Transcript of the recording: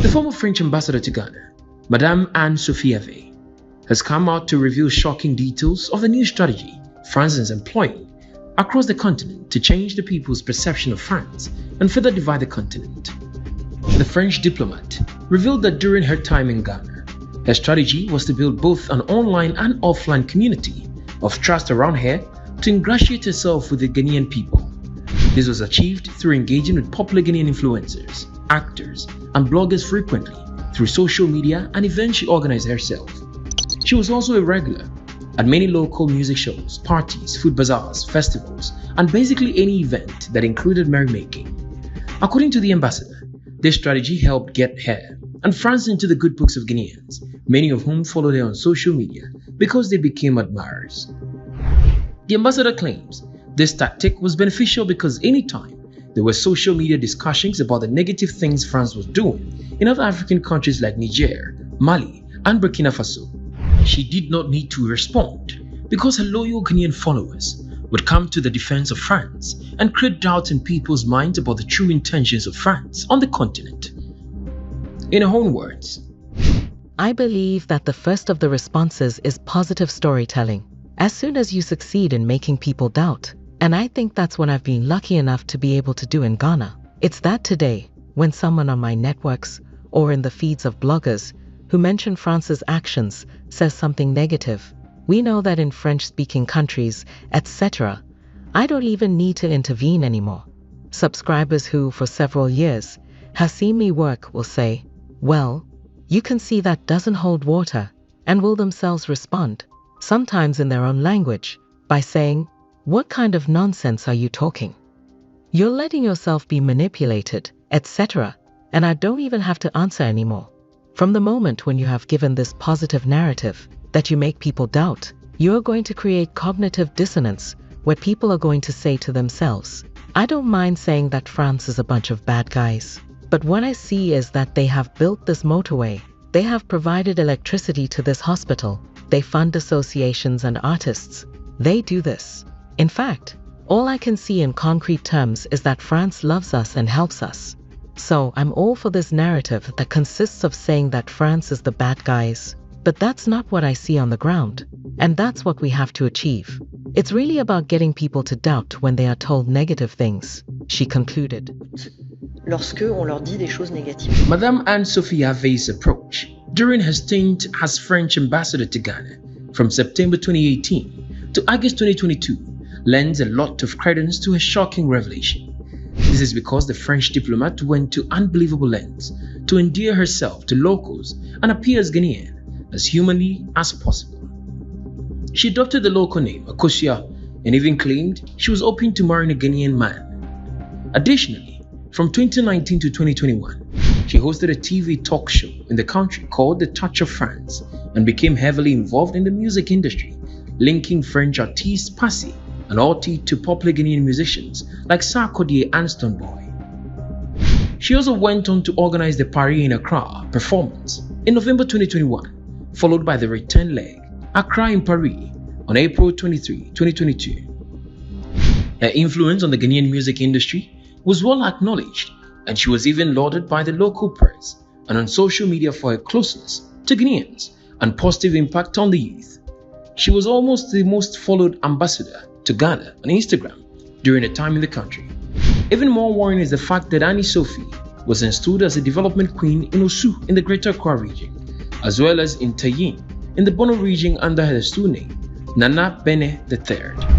The former French ambassador to Ghana, Madame Anne-Sophie Avé, has come out to reveal shocking details of the new strategy France is employing across the continent to change the people's perception of France and further divide the continent. The French diplomat revealed that during her time in Ghana, her strategy was to build both an online and offline community of trust around her to ingratiate herself with the Ghanaian people. This was achieved through engaging with popular Ghanaian influencers, actors, and bloggers frequently through social media and events she organized herself. She was also a regular at many local music shows, parties, food bazaars, festivals, and basically any event that included merrymaking. According to the ambassador, this strategy helped get her and France into the good books of Ghanaians, many of whom followed her on social media because they became admirers. The ambassador claims this tactic was beneficial because anytime there were social media discussions about the negative things France was doing in other African countries like Niger, Mali, and Burkina Faso, she did not need to respond because her loyal Ghanaian followers would come to the defense of France and create doubt in people's minds about the true intentions of France on the continent. In her own words, I believe that the first of the responses is positive storytelling. As soon as you succeed in making people doubt, and I think that's what I've been lucky enough to be able to do in Ghana. It's that today, when someone on my networks or in the feeds of bloggers who mention France's actions says something negative, we know that in French-speaking countries, etc., I don't even need to intervene anymore. Subscribers who, for several years, have seen me work will say, well, you can see that doesn't hold water, and will themselves respond, sometimes in their own language, by saying, what kind of nonsense are you talking? You're letting yourself be manipulated, etc., and I don't even have to answer anymore. From the moment when you have given this positive narrative that you make people doubt, you are going to create cognitive dissonance where people are going to say to themselves, I don't mind saying that France is a bunch of bad guys, but what I see is that they have built this motorway, they have provided electricity to this hospital, they fund associations and artists, they do this. In fact, all I can see in concrete terms is that France loves us and helps us. So I'm all for this narrative that consists of saying that France is the bad guys. But that's not what I see on the ground. And that's what we have to achieve. It's really about getting people to doubt when they are told negative things, she concluded. Lorsque on leur dit des choses négatives. Madame Anne-Sophie Avé's approach during her stint as French ambassador to Ghana from September 2018 to August 2022 lends a lot of credence to her shocking revelation. This is because the French diplomat went to unbelievable lengths to endear herself to locals and appear as Ghanaian, as humanly as possible. She adopted the local name Akosua and even claimed she was open to marrying a Ghanaian man. Additionally, from 2019 to 2021, she hosted a TV talk show in the country called The Touch of France and became heavily involved in the music industry, linking French artiste Passy and Alti to popular Ghanaian musicians like Sarkodie and Stonebwoy. She also went on to organize the Paris in Accra performance in November 2021, followed by the return leg, Accra in Paris, on April 23, 2022. Her influence on the Ghanaian music industry was well acknowledged, and she was even lauded by the local press and on social media for her closeness to Ghanaians and positive impact on the youth. She was almost the most followed ambassador to Ghana on Instagram during her time in the country. Even more worrying is the fact that Anne-Sophie was installed as a development queen in Osu in the Greater Accra region, as well as in Tayin in the Bono region under her stool name, Nana Bene III.